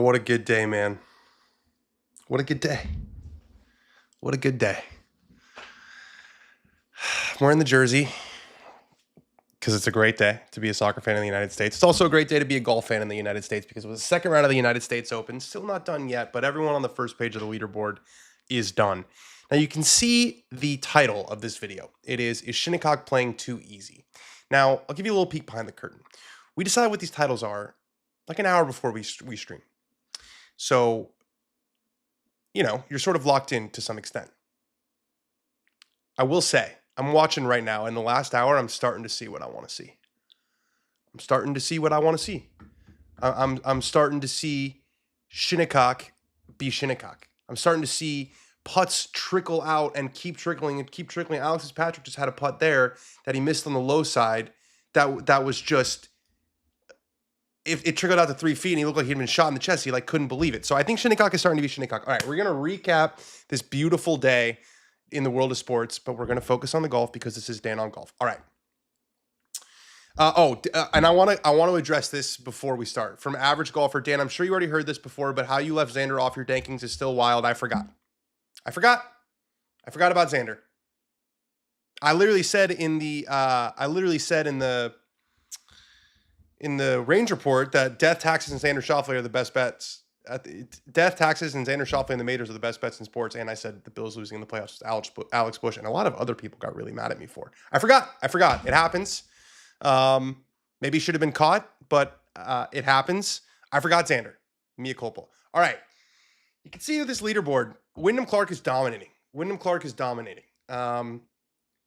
What a good day, man. What a good day. What a good day. I'm wearing the jersey because it's a great day to be a soccer fan in the United States. It's also a great day to be a golf fan in the United States because it was the second round of the United States Open. Still not done yet, but everyone on the first page of the leaderboard is done. Now you can see the title of this video. It is Shinnecock Playing Too Easy? Now, I'll give you a little peek behind the curtain. We decide what these titles are like an hour before we stream. So, you're sort of locked in to some extent. I will say, I'm watching right now. In the last hour, I'm starting to see what I want to see. I'm starting to see what I want to see. I'm starting to see Shinnecock be Shinnecock. I'm starting to see putts trickle out and keep trickling and keep trickling. Alex Fitzpatrick just had a putt there that he missed on the low side. That was just... If it trickled out to 3 feet and he looked like he'd been shot in the chest, he couldn't believe it. So I think Shinnecock is starting to be Shinnecock. All right, we're going to recap this beautiful day in the world of sports, but we're going to focus on the golf because this is Dan on Golf. All right. And I want to address this before we start. From Average Golfer, Dan, I'm sure you already heard this before, but how you left Xander off your rankings is still wild. I forgot about Xander. I literally said in the range report that Death, Taxes, and Xander Schauffele are the best bets. Death, Taxes, and Xander Schauffele in the majors are the best bets in sports. And I said the Bills losing in the playoffs was Alex Bush, and a lot of other people got really mad at me for. I forgot. It happens. Maybe should have been caught, but it happens. I forgot Xander. Mea culpa. All right. You can see that this leaderboard, Wyndham Clark is dominating. It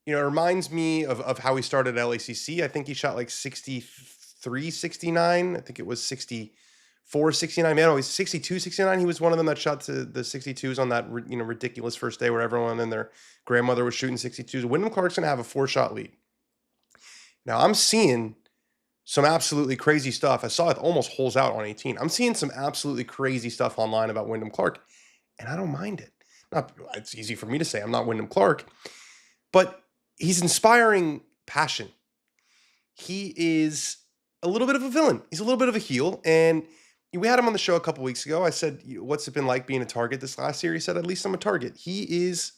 reminds me of how he started at LACC. I think he shot like 63, 69. I think it was 64, 69. Man, he's 62, 69. He was one of them that shot to the 62s on that ridiculous first day where everyone and their grandmother was shooting 62s. Wyndham Clark's going to have a 4-shot lead. Now, I'm seeing some absolutely crazy stuff. I saw it almost holes out on 18. I'm seeing some absolutely crazy stuff online about Wyndham Clark, and I don't mind it. It's easy for me to say I'm not Wyndham Clark, but he's inspiring passion. He is a little bit of a villain. He's a little bit of a heel. And we had him on the show a couple weeks ago. I said, what's it been like being a target this last year? He said, at least I'm a target. He's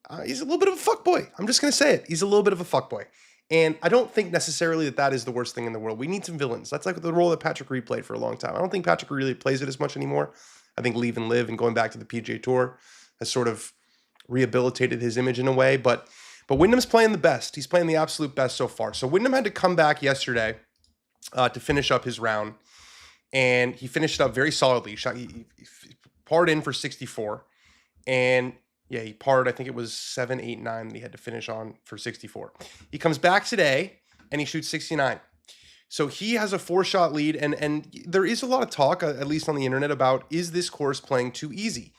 a little bit of a fuckboy. I'm just going to say it. He's a little bit of a fuckboy. And I don't think necessarily that is the worst thing in the world. We need some villains. That's like the role that Patrick Reed played for a long time. I don't think Patrick really plays it as much anymore. I think Leave and Live and going back to the PGA Tour has sort of rehabilitated his image in a way. But Wyndham's playing the best. He's playing the absolute best so far. So Wyndham had to come back yesterday to finish up his round, and he finished up very solidly. He parred in for 64, and he parred, I think it was 7, 8, 9 that he had to finish on for 64. He comes back today, and he shoots 69. So he has a 4-shot lead, and there is a lot of talk, at least on the internet, about is this course playing too easy?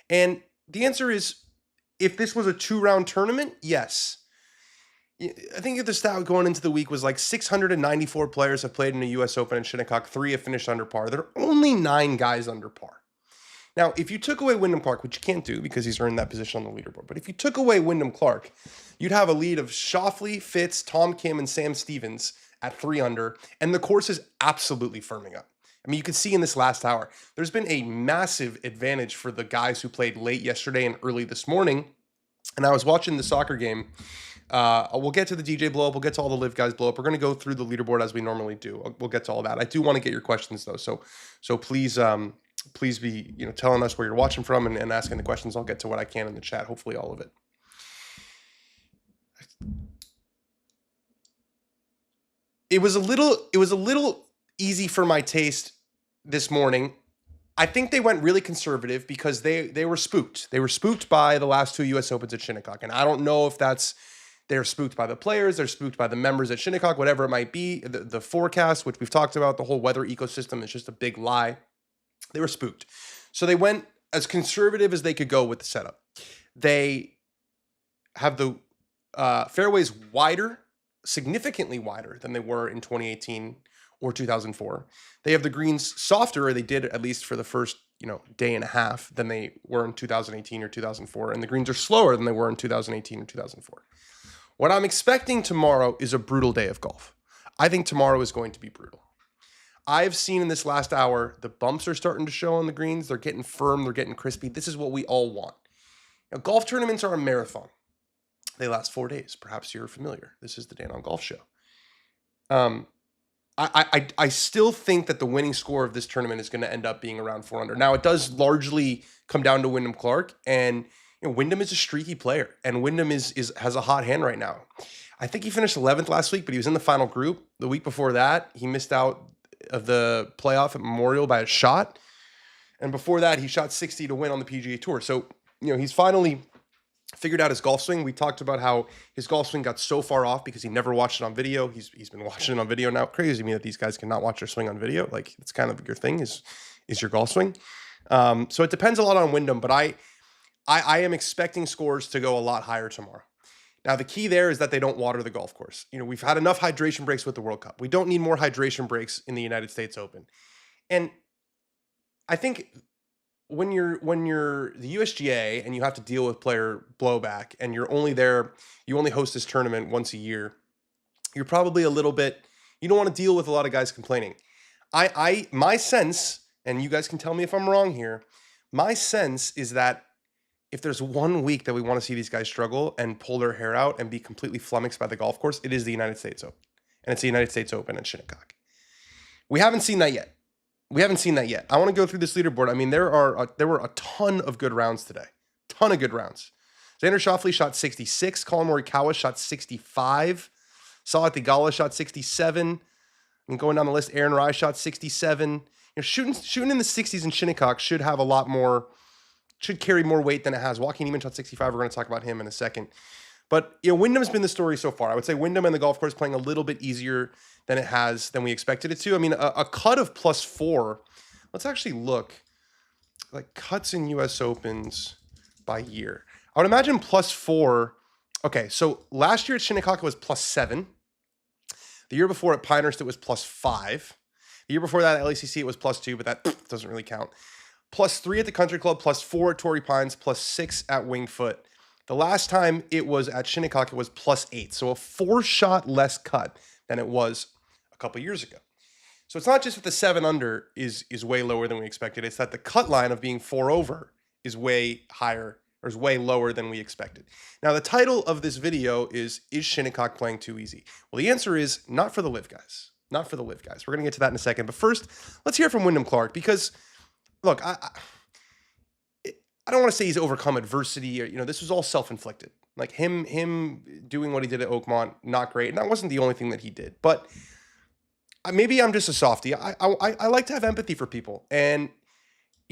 And the answer is, if this was a 2-round tournament, yes. I think the stat going into the week was like 694 players have played in the U.S. Open in Shinnecock. 3 have finished under par. There are only 9 guys under par. Now, if you took away Wyndham Clark, which you can't do because he's earned that position on the leaderboard, but if you took away Wyndham Clark, you'd have a lead of Schauffele, Fitz, Tom Kim, and Sam Stevens at 3 under, and the course is absolutely firming up. I mean, you can see in this last hour, there's been a massive advantage for the guys who played late yesterday and early this morning. And I was watching the soccer game. We'll get to the DJ blow up. We'll get to all the live guys blow up. We're going to go through the leaderboard as we normally do. We'll get to all that. I do want to get your questions though. So please be, telling us where you're watching from and asking the questions. I'll get to what I can in the chat. Hopefully all of it. It was a little easy for my taste this morning. I think they went really conservative because they were spooked. They were spooked by the last 2 U.S. Opens at Shinnecock. And I don't know if they're spooked by the players, they're spooked by the members at Shinnecock, whatever it might be. The forecast, which we've talked about, the whole weather ecosystem is just a big lie. They were spooked. So they went as conservative as they could go with the setup. They have the fairways wider, significantly wider than they were in 2018 or 2004. They have the greens softer, or they did at least for the first, day and a half than they were in 2018 or 2004. And the greens are slower than they were in 2018 or 2004. What I'm expecting tomorrow is a brutal day of golf. I think tomorrow is going to be brutal. I've seen in this last hour, the bumps are starting to show on the greens. They're getting firm. They're getting crispy. This is what we all want. Now, golf tournaments are a marathon. They last 4 days. Perhaps you're familiar. This is the Dan on Golf Show. I still think that the winning score of this tournament is going to end up being around 4 under. Now, it does largely come down to Wyndham Clark, and Wyndham is a streaky player, and Wyndham has a hot hand right now. I think he finished 11th last week, but he was in the final group. The week before that, he missed out of the playoff at Memorial by a shot, and before that, he shot 60 to win on the PGA Tour. So, he's finally figured out his golf swing. We talked about how his golf swing got so far off because he never watched it on video. He's been watching it on video now. Crazy to me that these guys cannot watch their swing on video. Like, it's kind of your thing is your golf swing. So it depends a lot on Wyndham, but I am expecting scores to go a lot higher tomorrow. Now, the key there is that they don't water the golf course. We've had enough hydration breaks with the World Cup. We don't need more hydration breaks in the United States Open. And I think when you're the USGA and you have to deal with player blowback and you only host this tournament once a year, you're probably a little bit, you don't want to deal with a lot of guys complaining. My sense, and you guys can tell me if I'm wrong here, my sense is that if there's 1 week that we want to see these guys struggle and pull their hair out and be completely flummoxed by the golf course, it is the United States Open. And it's the United States Open at Shinnecock. We haven't seen that yet. I want to go through this leaderboard. I mean, there were a ton of good rounds today. Ton of good rounds. Xander Schauffele shot 66. Colin Morikawa shot 65. Salah Theegala shot 67. I mean, going down the list, Aaron Rai shot 67. Shooting in the 60s in Shinnecock should carry more weight than it has. Joaquin Niemann shot 65. We're going to talk about him in a second. But Wyndham's been the story so far. I would say Wyndham and the golf course playing a little bit easier than we expected it to. I mean, a cut of +4. Let's actually look like cuts in U.S. Opens by year. I would imagine +4. Okay, so last year at Shinnecock it was +7. The year before at Pinehurst it was +5. The year before that at LACC it was +2, but that doesn't really count. +3 at the Country Club, +4 at Torrey Pines, +6 at Wingfoot. The last time it was at Shinnecock, it was +8. So a 4-shot less cut than it was a couple years ago. So it's not just that the 7 under is way lower than we expected. It's that the cut line of being 4 over is way higher, or is way lower than we expected. Now, the title of this video is Shinnecock playing too easy? Well, the answer is not for the live guys. Not for the live guys. We're going to get to that in a second. But first, let's hear from Wyndham Clark because, look, I don't want to say he's overcome adversity or, this was all self-inflicted. Like him doing what he did at Oakmont, not great. And that wasn't the only thing that he did. But maybe I'm just a softie. I like to have empathy for people. And,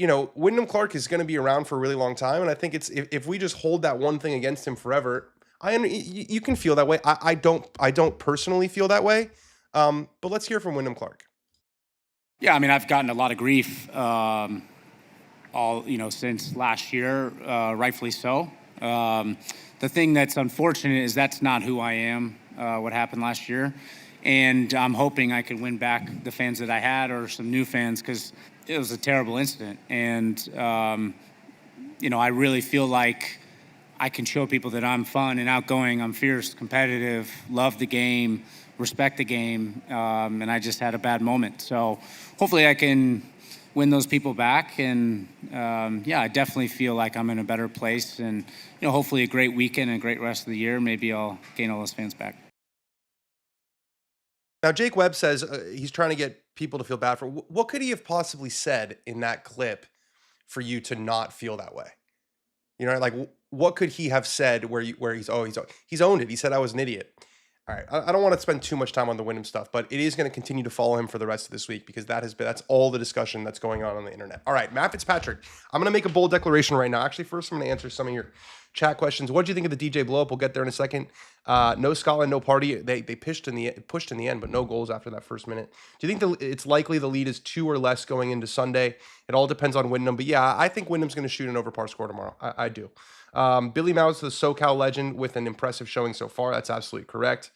Wyndham Clark is going to be around for a really long time. And I think if we just hold that one thing against him forever, you can feel that way. I don't personally feel that way. But let's hear from Wyndham Clark. Yeah, I mean, I've gotten a lot of grief since last year, rightfully so. The thing that's unfortunate is that's not who I am, what happened last year. And I'm hoping I could win back the fans that I had or some new fans because it was a terrible incident. And, I really feel like I can show people that I'm fun and outgoing. I'm fierce, competitive, love the game, respect the game. And I just had a bad moment. So hopefully I can win those people back. And, I definitely feel like I'm in a better place. And, hopefully a great weekend and a great rest of the year. Maybe I'll gain all those fans back. Now, Jake Webb says he's trying to get people to feel bad for. What could he have possibly said in that clip for you to not feel that way? Like what could he have said where he's owned it. He said I was an idiot. All right, I don't want to spend too much time on the Wyndham stuff, but it is going to continue to follow him for the rest of this week because that's all the discussion that's going on the internet. All right, Matt Fitzpatrick, I'm going to make a bold declaration right now. Actually, first I'm going to answer some of your chat questions. What did you think of the DJ blow up? We'll get there in a second. No Scotland, no party. They pushed in the end, but no goals after that first minute. Do you think it's likely the lead is 2 or less going into Sunday? It all depends on Wyndham, but yeah, I think Wyndham's going to shoot an over par score tomorrow. I do. Billy Mouse, the SoCal legend, with an impressive showing so far. That's absolutely correct.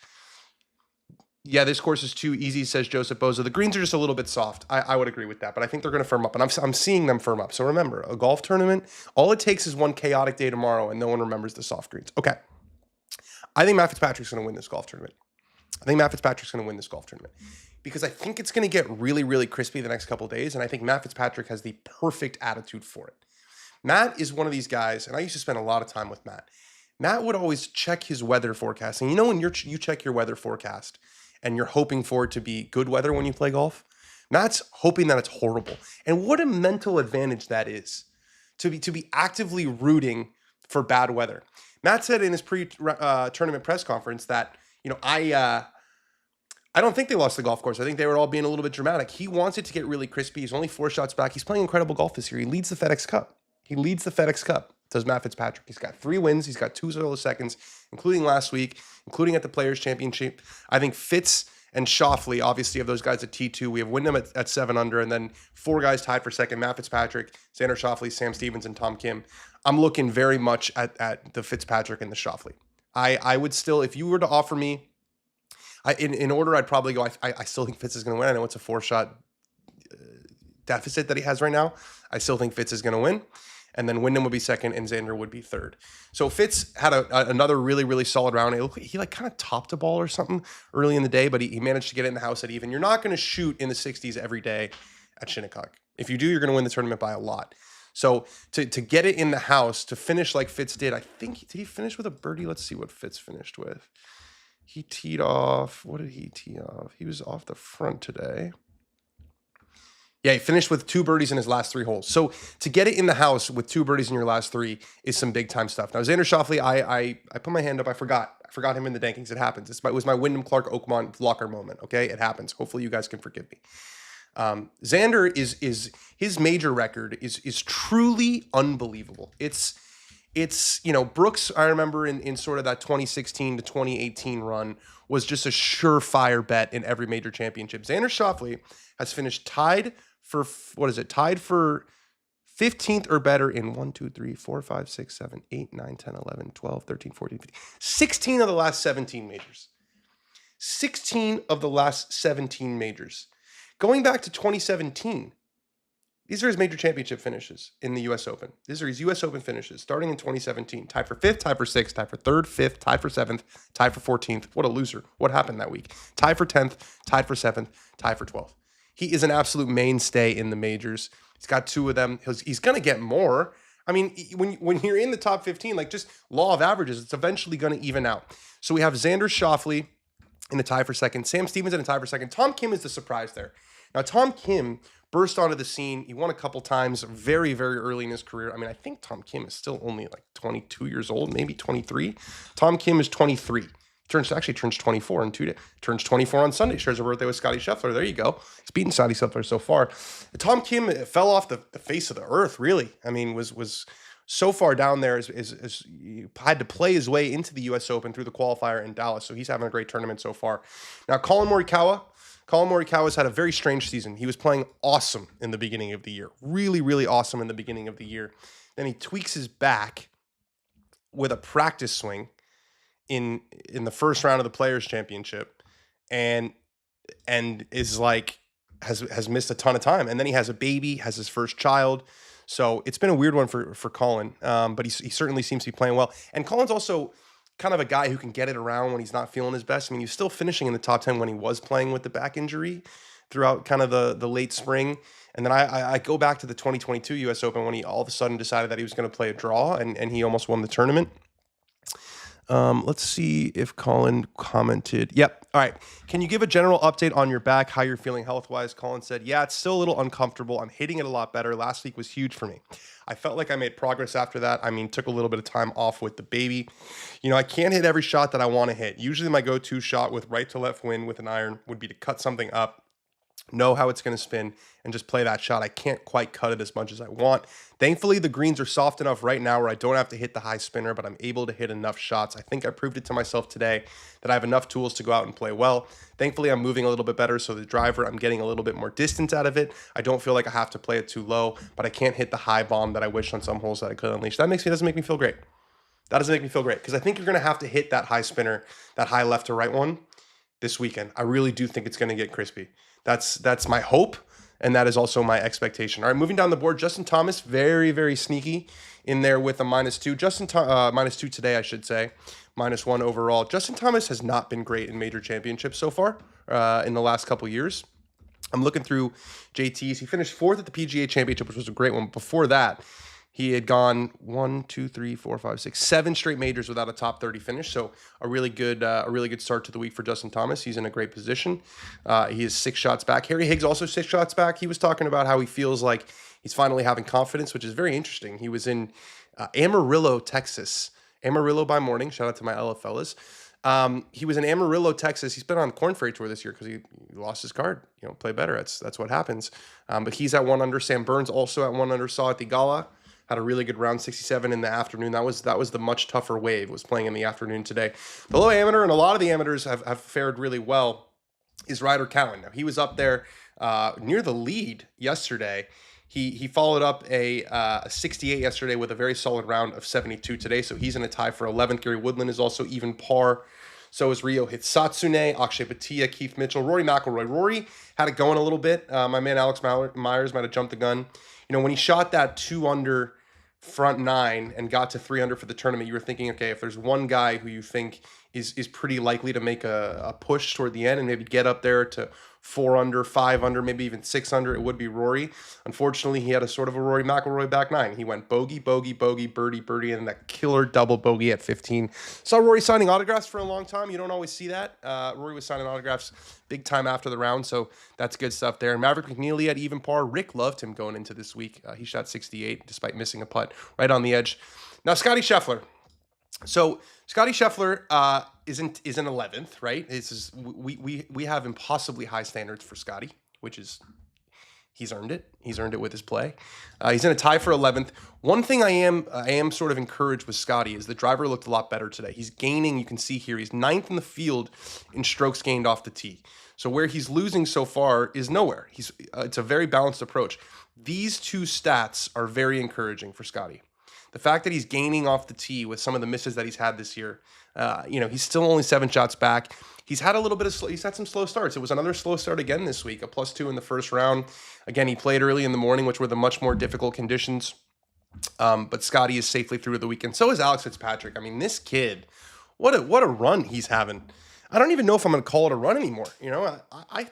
Yeah, this course is too easy, says Joseph Boza. The greens are just a little bit soft. I would agree with that, but I think they're going to firm up, and I'm seeing them firm up. So remember, a golf tournament, all it takes is one chaotic day tomorrow, and no one remembers the soft greens. Okay. I think Matt Fitzpatrick's going to win this golf tournament. I think Matt Fitzpatrick's going to win this golf tournament because I think it's going to get really, really crispy the next couple of days. And I think Matt Fitzpatrick has the perfect attitude for it. Matt is one of these guys, and I used to spend a lot of time with Matt. Matt would always check his weather forecast. And you know, when you check your weather forecast and you're hoping for it to be good weather when you play golf, Matt's hoping that it's horrible. And what a mental advantage that is to be actively rooting for bad weather. Matt said in his pre-tournament press conference that, I don't think they lost the golf course. I think they were all being a little bit dramatic. He wants it to get really crispy. He's only 4 shots back. He's playing incredible golf this year. He leads the FedEx Cup. Does Matt Fitzpatrick. He's got 3 wins. He's got 2 solo seconds, including last week, including at the Players' Championship. I think Fitz and Schauffele, obviously, of those guys at T2. We have Wyndham at 7 under, and then 4 guys tied for second: Matt Fitzpatrick, Xander Schauffele, Sam Stevens, and Tom Kim. I'm looking very much at the Fitzpatrick and the Schauffele. I would still, if you were to offer me, in order, I'd probably go. I still think Fitz is going to win. I know it's a 4-shot deficit that he has right now. I still think Fitz is going to win. And then Wyndham would be second and Xander would be third. So Fitz had another really, really solid round. It looked like he kind of topped a ball or something early in the day, but he managed to get it in the house at even. You're not going to shoot in the 60s every day at Shinnecock. If you do, you're going to win the tournament by a lot. So to get it in the house, to finish like Fitz did, I think, did he finish with a birdie? Let's see what Fitz finished with. He teed off. What did he tee off? He was off the front today. Yeah, he finished with 2 birdies in his last 3 holes. So to get it in the house with 2 birdies in your last 3 is some big time stuff. Now, Xander Schauffele, I put my hand up. I forgot him in the Dankings. It happens. It was my Wyndham Clark Oakmont blocker moment. Okay, it happens. Hopefully, you guys can forgive me. Xander is his major record is truly unbelievable. It's Brooks. I remember in sort of that 2016 to 2018 run was just a surefire bet in every major championship. Xander Schauffele has finished tied for 15th or better in 1, 2, 3, 4, 5, 6, 7, 8, 9, 10, 11, 12, 13, 14, 15, 16 of the last 17 majors. 16 of the last 17 majors. Going back to 2017, these are his major championship finishes in the U.S. Open. These are his U.S. Open finishes starting in 2017. Tied for 5th, tied for 6th, tied for 3rd, 5th, tied for 7th, tied for 14th. What a loser. What happened that week? Tied for 10th, tied for 7th, tied for 12th. He is an absolute mainstay in the majors. He's got 2 of them. He's going to get more. I mean, when you're in the top 15, like just law of averages, it's eventually going to even out. So we have Xander Schauffele in a tie for second. Sam Stevens in a tie for second. Tom Kim is the surprise there. Now, Tom Kim burst onto the scene. He won a couple times very, very early in his career. I mean, I think Tom Kim is still only like 22 years old, maybe 23. Tom Kim is 23. Turns 24 in 2 days. Turns 24 on Sunday. Shares a birthday with Scotty Scheffler. There you go. He's beaten Scotty Scheffler so far. Tom Kim fell off the face of the earth, really. I mean, was so far down there as he had to play his way into the U.S. Open through the qualifier in Dallas. So he's having a great tournament so far. Now, Colin Morikawa's had a very strange season. He was playing awesome in the beginning of the year. Really, really awesome in the beginning of the year. Then he tweaks his back with a practice swing in the first round of the Players' Championship and is like has missed a ton of time. And then he has a baby, has his first child. So it's been a weird one for Colin, but he certainly seems to be playing well. And Colin's also kind of a guy who can get it around when he's not feeling his best. I mean, he was still finishing in the top 10 when he was playing with the back injury throughout kind of the late spring. And then I go back to the 2022 U.S. Open when he all of a sudden decided that he was going to play a draw, and he almost won the tournament. Let's see if Colin commented. Yep. All right. Can you give a general update on your back, how you're feeling health-wise? Colin said, yeah, it's still a little uncomfortable. I'm hitting it a lot better. Last week was huge for me. I felt like I made progress after that. I mean, took a little bit of time off with the baby. I can't hit every shot that I want to hit. Usually my go-to shot with right to left wind with an iron would be to cut something up, know how it's going to spin, and just play that shot. I can't quite cut it as much as I want. Thankfully, the greens are soft enough right now where I don't have to hit the high spinner, but I'm able to hit enough shots. I think I proved it to myself today that I have enough tools to go out and play well. Thankfully, I'm moving a little bit better, so the driver, I'm getting a little bit more distance out of it. I don't feel like I have to play it too low, but I can't hit the high bomb that I wish on some holes that I could unleash. Doesn't make me feel great. That doesn't make me feel great, because I think you're going to have to hit that high spinner, that high left to right one this weekend. I really do think it's going to get crispy. That's my hope. and that is also my expectation. All right, moving down the board, Justin Thomas, very, very sneaky in there with a -2. -2 today, I should say. -1 overall. Justin Thomas has not been great in major championships so far in the last couple years. I'm looking through JT's. He finished 4th at the PGA Championship, which was a great one. Before that, he had gone 7 straight majors without a top 30 finish. So a really good start to the week for Justin Thomas. He's in a great position. He is 6 shots back. Harry Higgs also 6 shots back. He was talking about how he feels like he's finally having confidence, which is very interesting. He was in Amarillo, Texas. Amarillo by morning. Shout out to my LA fellas. He was in Amarillo, Texas. He's been on Corn Ferry Tour this year because he lost his card. Play better. That's what happens. But he's at 1 under. Sam Burns also at 1 under. Saw at the Gala. Had a really good round, 67 in the afternoon. That was the much tougher wave. Was playing in the afternoon today. The low amateur and a lot of the amateurs have fared really well. Is Ryder Cowan. Now he was up there near the lead yesterday. He followed up a 68 yesterday with a very solid round of 72 today. So he's in a tie for 11th. Gary Woodland is also even par. So is Ryo Hitsatsune, Akshay Bhatia, Keith Mitchell, Rory McIlroy. Rory had it going a little bit. My man Alex Myers might have jumped the gun. When he shot that 2 under front 9 and got to 3 under for the tournament, you were thinking, okay, if there's one guy who you think is pretty likely to make a push toward the end and maybe get up there to 4 under, 5 under, maybe even 6 under, it would be Rory. Unfortunately, he had a sort of a Rory McIlroy back 9. He went bogey, bogey, bogey, birdie, birdie, and that killer double bogey at 15. Saw Rory signing autographs for a long time. You don't always see that. Rory was signing autographs big time after the round, so that's good stuff there. Maverick McNeely at even par. Rick loved him going into this week. He shot 68 despite missing a putt right on the edge. Now, Scotty Scheffler. So Scotty Scheffler is in 11th, right? We have impossibly high standards for Scotty, which is he's earned it. He's earned it with his play. He's in a tie for 11th. One thing I am sort of encouraged with Scotty is the driver looked a lot better today. He's gaining. You can see here he's 9th in the field in strokes gained off the tee. So where he's losing so far is nowhere. It's a very balanced approach. These two stats are very encouraging for Scotty. The fact that he's gaining off the tee with some of the misses that he's had this year, he's still only 7 shots back. He's had a little bit of he's had some slow starts. It was another slow start again this week, a +2 in the first round. Again, he played early in the morning, which were the much more difficult conditions. But Scotty is safely through the weekend. So is Alex Fitzpatrick. I mean, this kid, what a run he's having. I don't even know if I'm going to call it a run anymore. I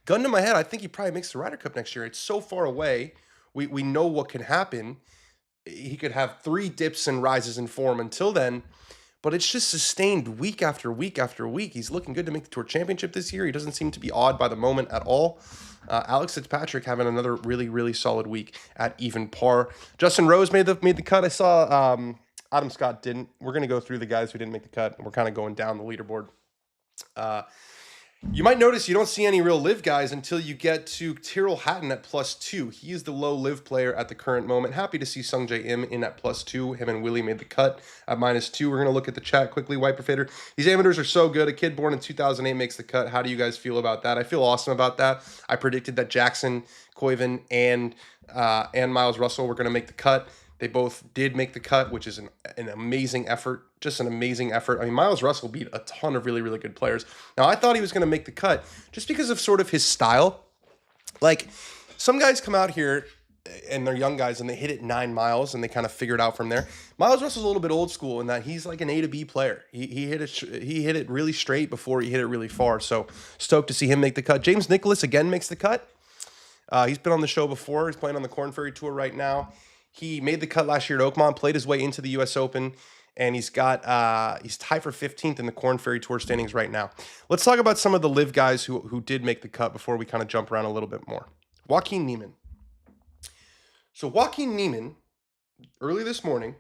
gun to my head, I think he probably makes the Ryder Cup next year. It's so far away. We know what can happen. He could have 3 dips and rises in form until then, but it's just sustained week after week after week. He's looking good to make the Tour Championship this year. He doesn't seem to be awed by the moment at all. Alex Fitzpatrick having another really, really solid week at even par. Justin Rose made the cut. I saw Adam Scott didn't. We're going to go through the guys who didn't make the cut. We're kind of going down the leaderboard. You might notice you don't see any real live guys until you get to Tyrrell Hatton at +2. He is the low live player at the current moment. Happy to see Sungjae Im in at +2. Him and Willie made the cut at -2. We're going to look at the chat quickly. Wiper Fader. These amateurs are so good. A kid born in 2008 makes the cut. How do you guys feel about that? I feel awesome about that. I predicted that Jackson, Koiven, and Miles Russell were going to make the cut. They both did make the cut, which is an amazing effort. Just an amazing effort. I mean, Miles Russell beat a ton of really, really good players. Now, I thought he was going to make the cut just because of sort of his style. Like, some guys come out here, and they're young guys, and they hit it 9 miles, and they kind of figure it out from there. Miles Russell's a little bit old school in that he's like an A to B player. He hit it really straight before he hit it really far. So, stoked to see him make the cut. James Nicklaus, again, makes the cut. He's been on the show before. He's playing on the Corn Ferry Tour right now. He made the cut last year at Oakmont, played his way into the U.S. Open, and he's tied for 15th in the Corn Ferry Tour standings right now. Let's talk about some of the live guys who did make the cut before we kind of jump around a little bit more. Joaquin Niemann. So Joaquin Niemann, early this morning,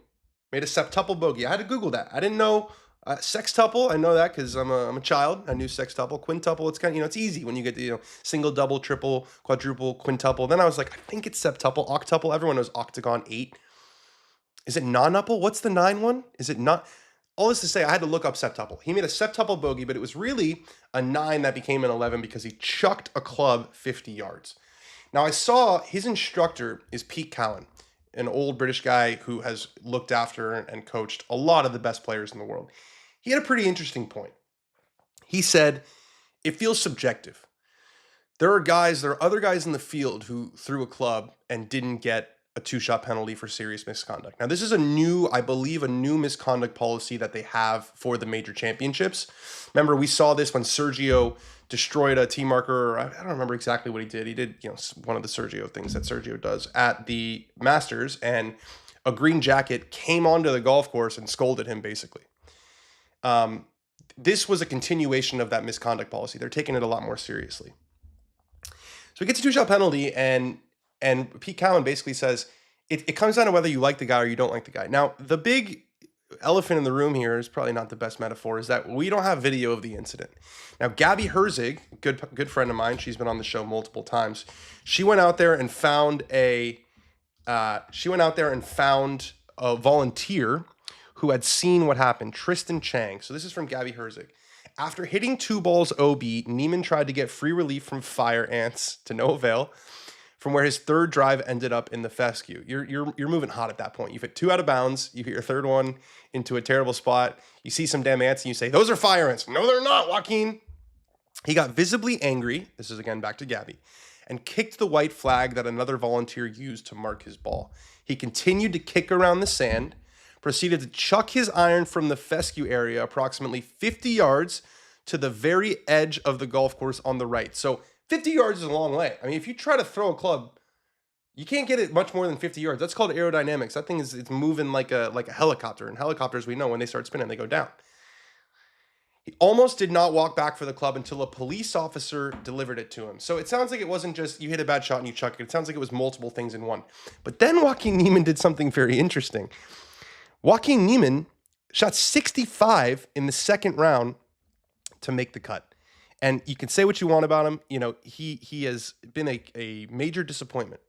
made a septuple bogey. I had to Google that. I didn't know sextuple. I know that because I'm a child. I knew sextuple. Quintuple. It's kind of it's easy when you get to single, double, triple, quadruple, quintuple. Then I was like, I think it's septuple, octuple. Everyone knows octagon 8. Is it nonuple? What's the 9 one? Is it not? All this to say, I had to look up septuple. He made a septuple bogey, but it was really a 9 that became an 11 because he chucked a club 50 yards. Now I saw his instructor is Pete Cowan, an old British guy who has looked after and coached a lot of the best players in the world. He had a pretty interesting point. He said, it feels subjective. there are other guys in the field who threw a club and didn't get a 2-shot penalty for serious misconduct. Now, this is I believe, a new misconduct policy that they have for the major championships. Remember, we saw this when Sergio destroyed a tee marker. I don't remember exactly what he did. He did, one of the Sergio things that Sergio does at the Masters, and a green jacket came onto the golf course and scolded him, basically. This was a continuation of that misconduct policy. They're taking it a lot more seriously. So he gets a 2-shot penalty, and Pete Cowan basically says it comes down to whether you like the guy or you don't like the guy. Now, the big elephant in the room here is probably not the best metaphor, is that we don't have video of the incident. Now, Gabby Herzig, good friend of mine, she's been on the show multiple times. She went out there and found a volunteer who had seen what happened, Tristan Chang. So this is from Gabby Herzig. After hitting 2 balls OB, Niemann tried to get free relief from fire ants to no avail, from where his third drive ended up in the fescue. You're moving hot at that point. You've hit 2 out of bounds. You hit your third one into a terrible spot. You see some damn ants and you say, "Those are fire ants." "No, they're not, Joaquin." He got visibly angry. This is again back to Gabby, and kicked the white flag that another volunteer used to mark his ball. He continued to kick around the sand, proceeded to chuck his iron from the fescue area approximately 50 yards to the very edge of the golf course on the right. So 50 yards is a long way. I mean, if you try to throw a club, you can't get it much more than 50 yards. That's called aerodynamics. That thing it's moving like a helicopter. And helicopters, we know, when they start spinning, they go down. He almost did not walk back for the club until a police officer delivered it to him. So it sounds like it wasn't just you hit a bad shot and you chuck it. It sounds like it was multiple things in one. But then Joaquin Niemann did something very interesting. Joaquin Niemann shot 65 in the second round to make the cut. And you can say what you want about him. He has been a major disappointment.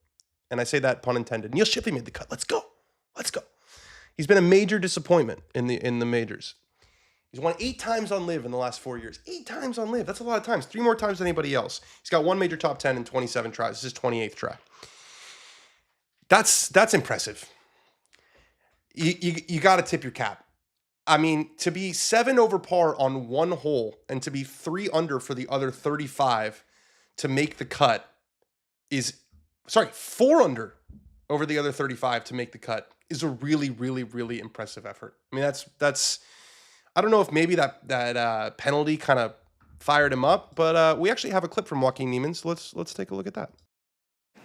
And I say that pun intended. Neil Shipley made the cut. Let's go. He's been a major disappointment in the majors. He's won 8 times on LIV in the last 4 years. 8 times on LIV. That's a lot of times. 3 more times than anybody else. He's got 1 major top 10 in 27 tries. This is his 28th try. That's impressive. You got to tip your cap. I mean, to be 7 over par on 1 hole and to be 3 under for the other 35 to make the cut 4 under over the other 35 to make the cut is a really, really, really impressive effort. I mean, that's I don't know if maybe that penalty kind of fired him up, but we actually have a clip from Joaquin Niemann, so let's take a look at that.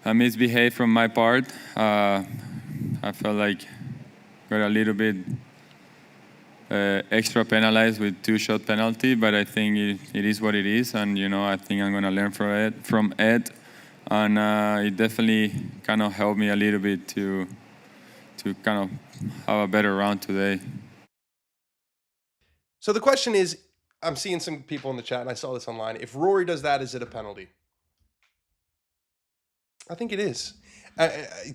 I misbehaved from my part. I felt like got a little bit extra penalized with 2-shot penalty, but I think it is what it is, and I think I'm gonna learn from it, and it definitely kind of helped me a little bit to kind of have a better round today. So the question is, I'm seeing some people in the chat, and I saw this online. If Rory does that, is it a penalty? I think it is.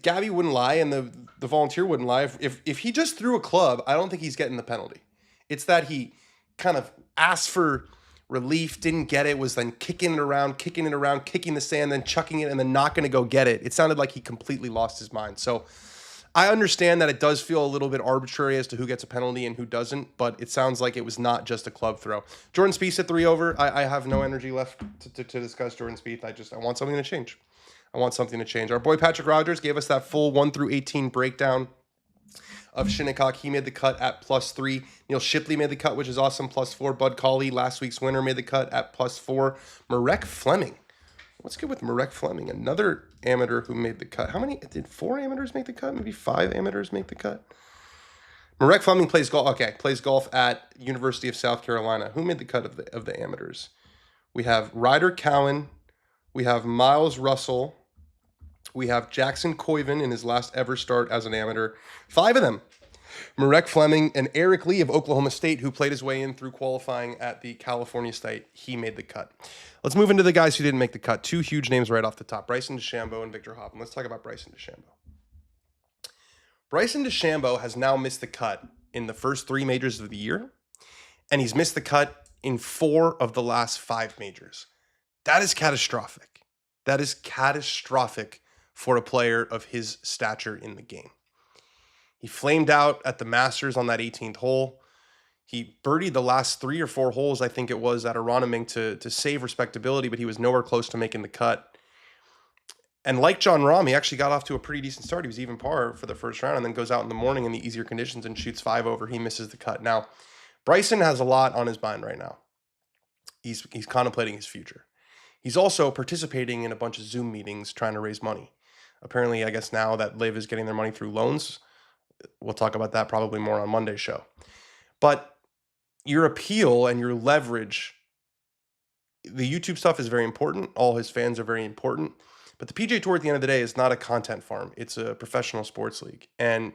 Gabby wouldn't lie, and the volunteer wouldn't lie. If he just threw a club, I don't think he's getting the penalty. It's that he kind of asked for relief, didn't get it, was then kicking it around, kicking the sand, then chucking it, and then not going to go get it. It sounded like he completely lost his mind. So I understand that it does feel a little bit arbitrary as to who gets a penalty and who doesn't, but it sounds like it was not just a club throw. Jordan Spieth at 3 over. I have no energy left to discuss Jordan Spieth. I want something to change. Our boy Patrick Rogers gave us that full 1 through 18 breakdown of Shinnecock. He made the cut at +3. Neil Shipley made the cut, which is awesome, +4. Bud Cauley, last week's winner, made the cut at +4. Marek Fleming. What's good with Marek Fleming? Another amateur who made the cut. How many? Did 4 amateurs make the cut? Maybe 5 amateurs make the cut? Marek Fleming plays golf. Okay, plays golf at University of South Carolina. Who made the cut of the amateurs? We have Ryder Cowan. We have Miles Russell. We have Jackson Coyven in his last ever start as an amateur. 5 of them. Marek Fleming and Eric Lee of Oklahoma State, who played his way in through qualifying at the California State. He made the cut. Let's move into the guys who didn't make the cut. 2 huge names right off the top. Bryson DeChambeau and Victor Hovland. Let's talk about Bryson DeChambeau. Bryson DeChambeau has now missed the cut in the first 3 majors of the year, and he's missed the cut in 4 of the last 5 majors. That is catastrophic. That is catastrophic for a player of his stature in the game. He flamed out at the Masters on that 18th hole. He birdied the last 3 or 4 holes, I think it was, at Aronimink to save respectability, but he was nowhere close to making the cut. And like John Rahm, he actually got off to a pretty decent start. He was even par for the first round and then goes out in the morning in the easier conditions and shoots 5 over. He misses the cut. Now, Bryson has a lot on his mind right now. He's contemplating his future. He's also participating in a bunch of Zoom meetings trying to raise money. Apparently, I guess now that Liv is getting their money through loans, we'll talk about that probably more on Monday's show. But your appeal and your leverage, the YouTube stuff is very important. All his fans are very important. But the PGA Tour at the end of the day is not a content farm. It's a professional sports league. And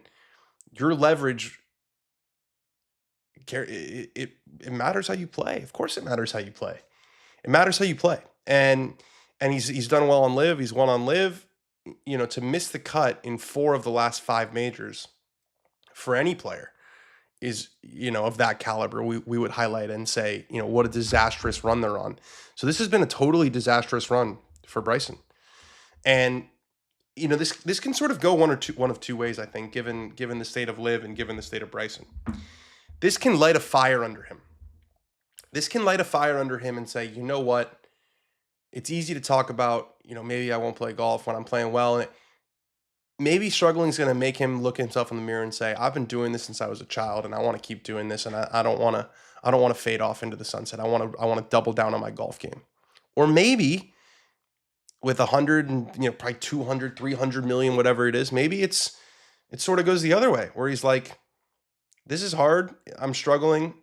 your leverage, it matters how you play. Of course it matters how you play. It matters how you play. And he's done well on Liv. He's won on Liv. You know, to miss the cut in 4 of the last 5 majors for any player is, you know, of that caliber, we would highlight and say, you know, what a disastrous run they're on. So this has been a totally disastrous run for Bryson. And, you know, this can sort of go one of two ways, I think, given the state of Liv and given the state of Bryson. This can light a fire under him. This can light a fire under him and say, you know what? It's easy to talk about, you know, maybe I won't play golf when I'm playing well. And maybe struggling is going to make him look himself in the mirror and say, I've been doing this since I was a child and I want to keep doing this. And I don't want to fade off into the sunset. I want to double down on my golf game. Or maybe with 100 and, you know, probably 200, 300 million, whatever it is, maybe it sort of goes the other way where he's like, this is hard. I'm struggling.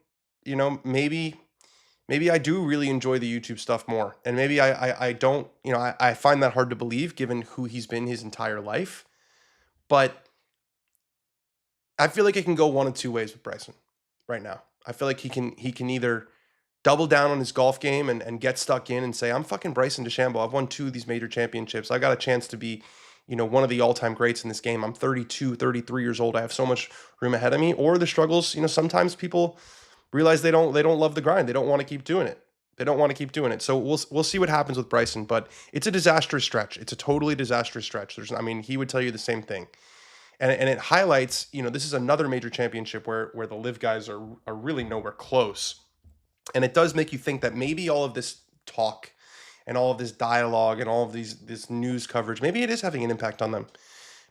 You know, maybe I do really enjoy the YouTube stuff more. And maybe I don't, you know, I find that hard to believe given who he's been his entire life. But I feel like it can go one of two ways with Bryson right now. I feel like he can either double down on his golf game and get stuck in and say, I'm fucking Bryson DeChambeau. I've won 2 of these major championships. I got a chance to be, you know, one of the all-time greats in this game. I'm 32, 33 years old. I have so much room ahead of me. Or the struggles, you know, sometimes people realize they don't love the grind. They don't want to keep doing it. So we'll see what happens with Bryson, but it's a disastrous stretch. It's a totally disastrous stretch. He would tell you the same thing. And it highlights, you know, this is another major championship where the Liv guys are really nowhere close. And it does make you think that maybe all of this talk and all of this dialogue and all of this news coverage, maybe it is having an impact on them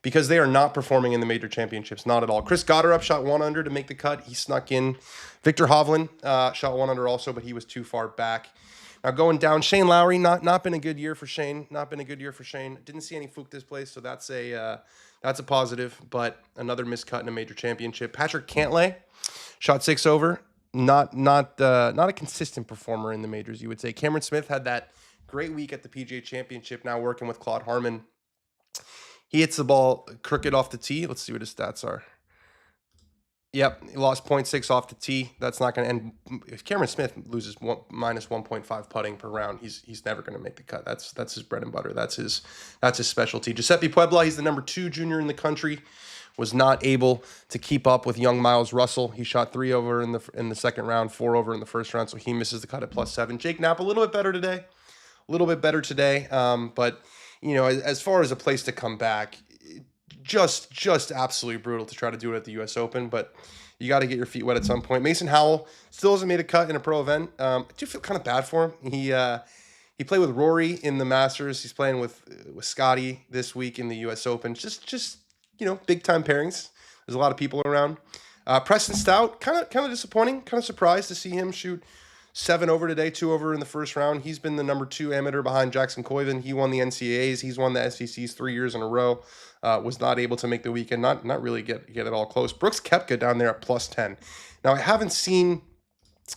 because they are not performing in the major championships, not at all. Chris Gotterup shot 1 under to make the cut. He snuck in. Victor Hovland shot 1 under also, but he was too far back. Now going down, Shane Lowry, not been a good year for Shane. Didn't see any fluke displays, so that's a positive, but another missed cut in a major championship. Patrick Cantlay shot 6 over. Not a consistent performer in the majors, you would say. Cameron Smith had that great week at the PGA Championship, now working with Claude Harmon. He hits the ball crooked off the tee. Let's see what his stats are. Yep, he lost 0.6 off the tee. That's not going to end. If Cameron Smith loses minus 1.5 putting per round, he's never going to make the cut. That's his bread and butter. That's his specialty. Giuseppe Puebla, he's the number 2 junior in the country. Was not able to keep up with young Miles Russell. He shot 3 over in the second round, 4 over in the first round, so he misses the cut at +7. Jake Knapp, a little bit better today. But, you know, as far as a place to come back, just absolutely brutal to try to do it at the U.S. Open, but you got to get your feet wet at some point. Mason Howell still hasn't made a cut in a pro event. I do feel kind of bad for him. He played with Rory in the Masters. He's playing with Scotty this week in the U.S. Open. Just you know, big time pairings. There's a lot of people around. Preston Stout, kind of disappointing. Kind of surprised to see him shoot 7 over today, 2 over in the first round. He's been the number 2 amateur behind Jackson Coyven. He won the NCAAs. He's won the SECs 3 years in a row. Was not able to make the weekend. Not really get it all close. Brooks Koepka down there at +10. Now I haven't seen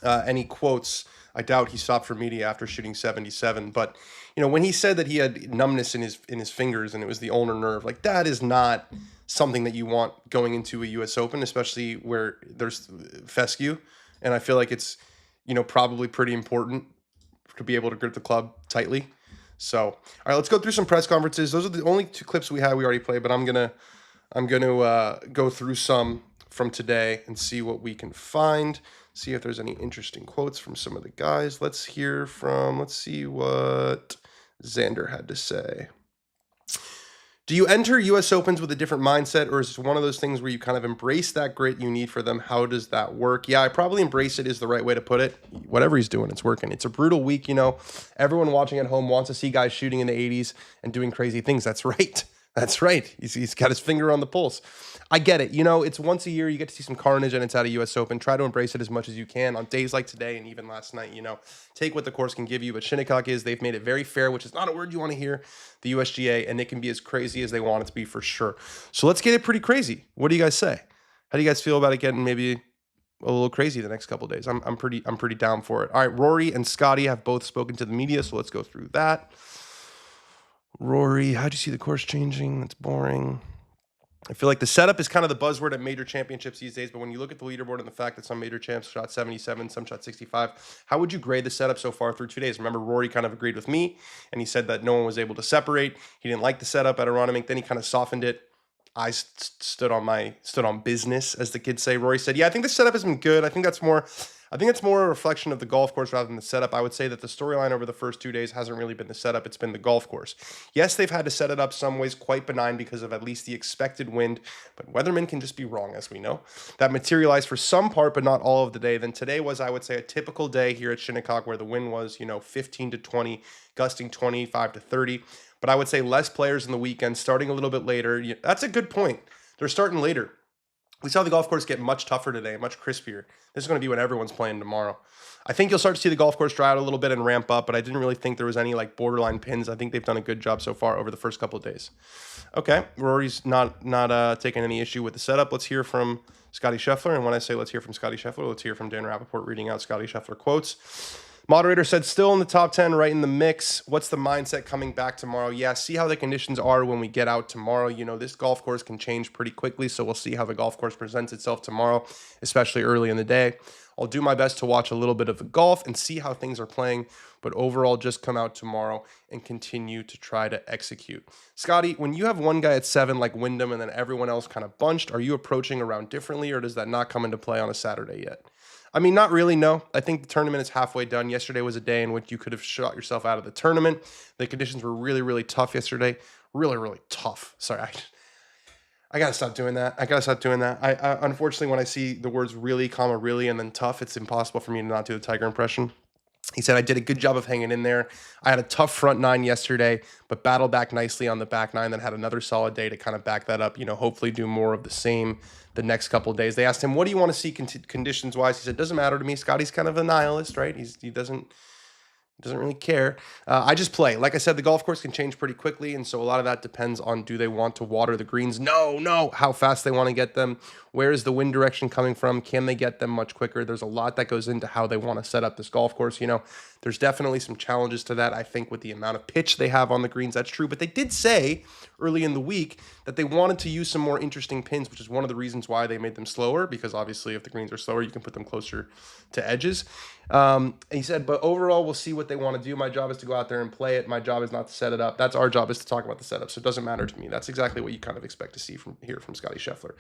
any quotes. I doubt he stopped for media after shooting 77. But you know, when he said that he had numbness in his fingers and it was the ulnar nerve, like that is not something that you want going into a U.S. Open, especially where there's fescue. And I feel like it's, you know, probably pretty important to be able to grip the club tightly. So, all right, let's go through some press conferences. Those are the only 2 clips we already played, but I'm gonna go through some from today and see what we can find. See if there's any interesting quotes from some of the guys. Let's see what Xander had to say. Do you enter U.S. Opens with a different mindset, or is it one of those things where you kind of embrace that grit you need for them? How does that work? Yeah, I probably embrace it is the right way to put it. Whatever he's doing, it's working. It's a brutal week, you know. Everyone watching at home wants to see guys shooting in the 80s and doing crazy things. That's right. That's right. He's got his finger on the pulse. I get it. You know, it's once a year. You get to see some carnage, and it's at a U.S. Open. Try to embrace it as much as you can on days like today and even last night. You know, take what the course can give you. But Shinnecock they've made it very fair, which is not a word you want to hear, the USGA, and it can be as crazy as they want it to be for sure. So let's get it pretty crazy. What do you guys say? How do you guys feel about it getting maybe a little crazy the next couple of days? I'm pretty down for it. All right, Rory and Scotty have both spoken to the media, so let's go through that. Rory, how do you see the course changing? That's boring. I feel like the setup is kind of the buzzword at major championships these days, but when you look at the leaderboard and the fact that some major champs shot 77, some shot 65, how would you grade the setup so far through 2 days? Remember, Rory kind of agreed with me, and he said that no one was able to separate. He didn't like the setup at Aronimink. Then he kind of softened it. I stood on business, as the kids say. Rory said, yeah, I think the setup has been good. I think it's more a reflection of the golf course rather than the setup. I would say that the storyline over the first 2 days hasn't really been the setup. It's been the golf course. Yes, they've had to set it up some ways quite benign because of at least the expected wind, but weathermen can just be wrong, as we know. That materialized for some part, but not all of the day. Then today was, I would say, a typical day here at Shinnecock where the wind was, 15 to 20, gusting 25 to 30. But I would say less players in the weekend, starting a little bit later. That's a good point. They're starting later. We saw the golf course get much tougher today, much crispier. This is going to be when everyone's playing tomorrow. I think you'll start to see the golf course dry out a little bit and ramp up, but I didn't really think there was any like borderline pins. I think they've done a good job so far over the first couple of days. Okay, Rory's not taking any issue with the setup. Let's hear from Scotty Scheffler. And when I say let's hear from Scotty Scheffler, let's hear from Dan Rapaport reading out Scotty Scheffler quotes. Moderator said, still in the top 10, right in the mix. What's the mindset coming back tomorrow? Yeah, see how the conditions are when we get out tomorrow. This golf course can change pretty quickly, so we'll see how the golf course presents itself tomorrow, especially early in the day. I'll do my best to watch a little bit of the golf and see how things are playing, but overall just come out tomorrow and continue to try to execute. Scotty, when you have one guy at 7 like Wyndham and then everyone else kind of bunched, are you approaching around differently, or does that not come into play on a Saturday yet? I mean, not really, no. I think the tournament is halfway done. Yesterday was a day in which you could have shot yourself out of the tournament. The conditions were really, really tough yesterday. Really, really tough. Sorry, I got to stop doing that. I unfortunately, when I see the words really, comma, really, and then tough, it's impossible for me to not do the Tiger impression. He said, I did a good job of hanging in there. I had a tough front 9 yesterday, but battled back nicely on the back 9, then had another solid day to kind of back that up, hopefully do more of the same the next couple of days. They asked him, what do you want to see conditions-wise? He said, doesn't matter to me. Scotty's kind of a nihilist, right? He doesn't really care. I just play. Like I said, the golf course can change pretty quickly, and so a lot of that depends on, do they want to water the greens? No. How fast they want to get them. Where is the wind direction coming from? Can they get them much quicker? There's a lot that goes into how they want to set up this golf course. There's definitely some challenges to that, I think, with the amount of pitch they have on the greens. That's true. But they did say early in the week that they wanted to use some more interesting pins, which is one of the reasons why they made them slower, because obviously if the greens are slower, you can put them closer to edges. He said, but overall, we'll see what they want to do. My job is to go out there and play it. My job is not to set it up. That's our job, is to talk about the setup. So it doesn't matter to me. That's exactly what you kind of expect to see from Scotty Scheffler.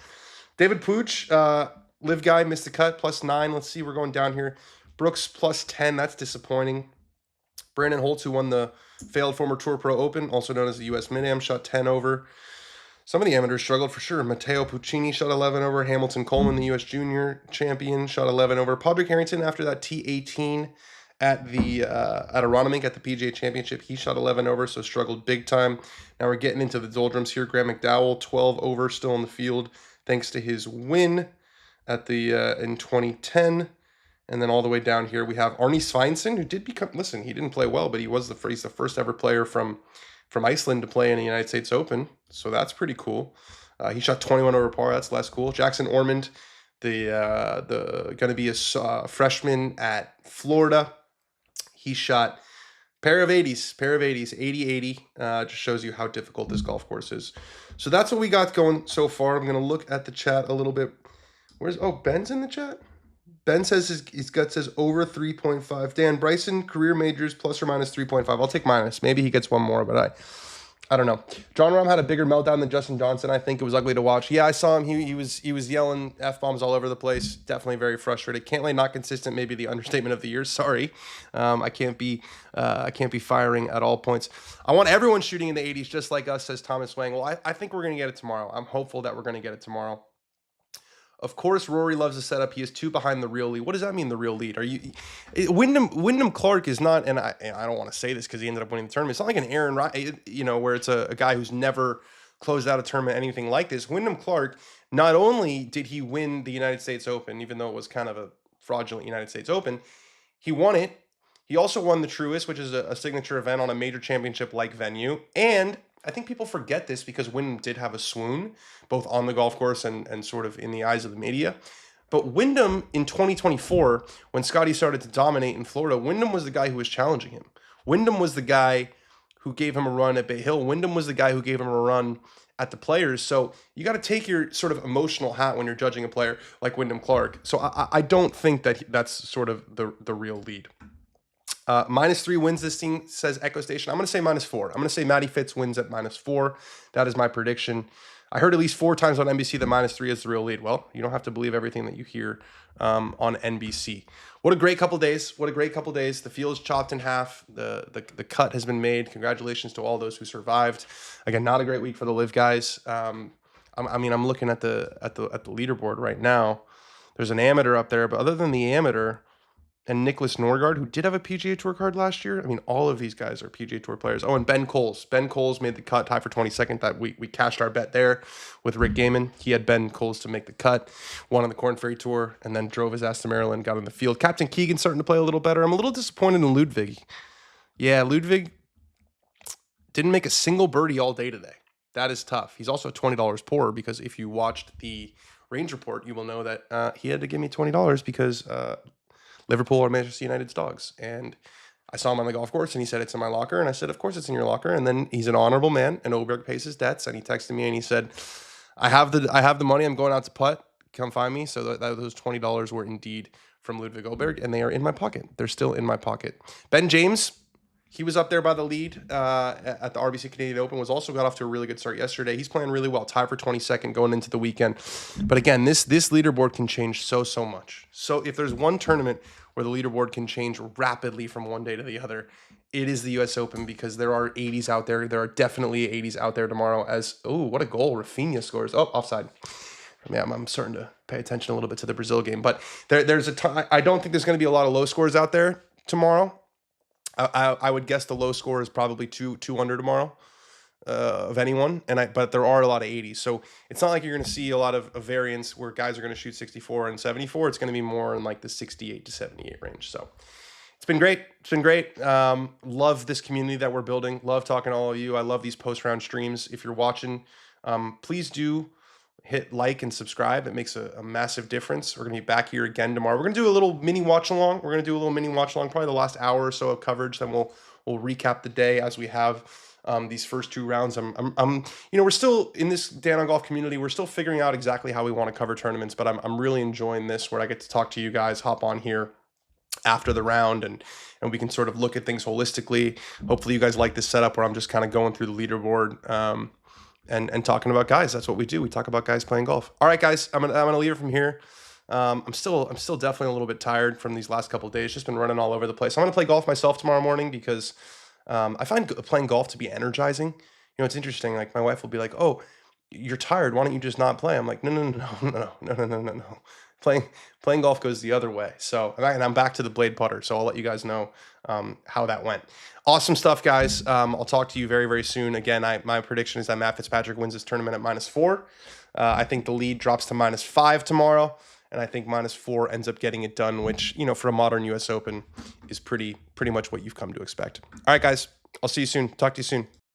David Pooch, live guy, missed the cut, +9. Let's see, we're going down here. Brooks +10. That's disappointing. Brandon Holtz, who won the failed former Tour Pro Open, also known as the U.S. Mid-Am, shot 10 over. Some of the amateurs struggled for sure. Matteo Puccini shot 11 over. Hamilton Coleman, the U.S. Junior champion, shot 11 over. Padraig Harrington, after that T18 at Aronimink at the PGA Championship, he shot 11 over, so struggled big time. Now we're getting into the doldrums here. Graham McDowell, 12 over, still in the field, thanks to his win at in 2010. And then all the way down here, we have Arnie Sveinsson, who did become, listen, he didn't play well, but he's the first ever player from Iceland to play in the United States Open. So that's pretty cool. He shot 21 over par. That's less cool. Jackson Ormond, the going to be a freshman at Florida. He shot pair of 80s, 80-80. Just shows you how difficult this golf course is. So that's what we got going so far. I'm going to look at the chat a little bit. Ben's in the chat? Ben says his gut says over 3.5. Dan, Bryson, career majors ±3.5. I'll take minus. Maybe he gets one more, but I don't know. John Rahm had a bigger meltdown than Justin Johnson. I think it was ugly to watch. Yeah, I saw him. He was yelling F-bombs all over the place. Definitely very frustrated. Cantlay not consistent. Maybe the understatement of the year. Sorry, I can't be firing at all points. I want everyone shooting in the 80s just like us, says Thomas Wang. Well, I think we're gonna get it tomorrow. I'm hopeful that we're gonna get it tomorrow. Of course, Rory loves the setup. He is 2 behind the real lead. What does that mean, the real lead? Wyndham Clark is not, and I don't want to say this because he ended up winning the tournament. It's not like an Aaron, where it's a guy who's never closed out a tournament, anything like this. Wyndham Clark, not only did he win the United States Open, even though it was kind of a fraudulent United States Open, he won it. He also won the Truist, which is a signature event on a major championship-like venue, and I think people forget this because Wyndham did have a swoon, both on the golf course and sort of in the eyes of the media. But Wyndham in 2024, when Scotty started to dominate in Florida, Wyndham was the guy who was challenging him. Wyndham was the guy who gave him a run at Bay Hill. Wyndham was the guy who gave him a run at the Players. So you got to take your sort of emotional hat when you're judging a player like Wyndham Clark. So I don't think that that's sort of the real lead. -3 wins this thing, says Echo Station. I'm going to say -4. I'm going to say Matty Fitz wins at -4. That is my prediction. I heard at least 4 times on NBC that -3 is the real lead. Well, you don't have to believe everything that you hear on NBC. What a great couple days. What a great couple days. The field is chopped in half. The cut has been made. Congratulations to all those who survived. Again, not a great week for the live guys. I'm looking at the leaderboard right now. There's an amateur up there, but other than the amateur and Nicholas Norgard, who did have a PGA Tour card last year. I mean, all of these guys are PGA Tour players. Oh, and Ben Coles. Ben Coles made the cut, tied for 22nd. That we cashed our bet there with Rick Gaiman. He had Ben Coles to make the cut, won on the Korn Ferry Tour, and then drove his ass to Maryland, got on the field. Captain Keegan starting to play a little better. I'm a little disappointed in Ludwig. Yeah, Ludwig didn't make a single birdie all day today. That is tough. He's also $20 poorer because if you watched the range report, you will know that he had to give me $20 because Liverpool or Manchester United's dogs. And I saw him on the golf course and he said, it's in my locker. And I said, of course it's in your locker. And then he's an honorable man and Oberg pays his debts. And he texted me and he said, I have the money. I'm going out to putt. Come find me. So those $20 were indeed from Ludwig Oberg and they are in my pocket. They're still in my pocket. Ben James, he was up there by the lead at the RBC Canadian Open, also got off to a really good start yesterday. He's playing really well, tied for 22nd going into the weekend. But again, this leaderboard can change so much. So if there's one tournament where the leaderboard can change rapidly from one day to the other, it is the U.S. Open because there are 80s out there. There are definitely 80s out there tomorrow what a goal Rafinha scores. Oh, offside. Yeah, I'm starting to pay attention a little bit to the Brazil game. But there's I don't think there's going to be a lot of low scores out there tomorrow. I would guess the low score is probably 2 under tomorrow of anyone, but there are a lot of 80s. So it's not like you're going to see a lot of variance where guys are going to shoot 64 and 74. It's going to be more in like the 68 to 78 range. So it's been great. It's been great. Love this community that we're building. Love talking to all of you. I love these post-round streams. If you're watching, please do hit like and subscribe. It makes a massive difference. We're going to be back here again tomorrow. We're going to do a little mini watch along. Probably the last hour or so of coverage. Then we'll recap the day as we have these first 2 rounds. We're still in this Dan on Golf community. We're still figuring out exactly how we want to cover tournaments, but I'm really enjoying this where I get to talk to you guys, hop on here after the round and we can sort of look at things holistically. Hopefully you guys like this setup where I'm just kind of going through the leaderboard, and talking about guys. That's what we do. We talk about guys playing golf. All right, guys, I'm gonna leave it from here. I'm still definitely a little bit tired from these last couple of days. Just been running all over the place. I'm gonna play golf myself tomorrow morning because I find playing golf to be energizing. It's interesting. Like my wife will be like, "Oh, you're tired. Why don't you just not play?" I'm like, No. Playing golf goes the other way. So, and I'm back to the blade putter. So I'll let you guys know how that went. Awesome stuff, guys. I'll talk to you very, very soon. Again, my prediction is that Matt Fitzpatrick wins this tournament at -4. I think the lead drops to -5 tomorrow. And I think -4 ends up getting it done, which, for a modern U.S. Open is pretty much what you've come to expect. All right, guys. I'll see you soon. Talk to you soon.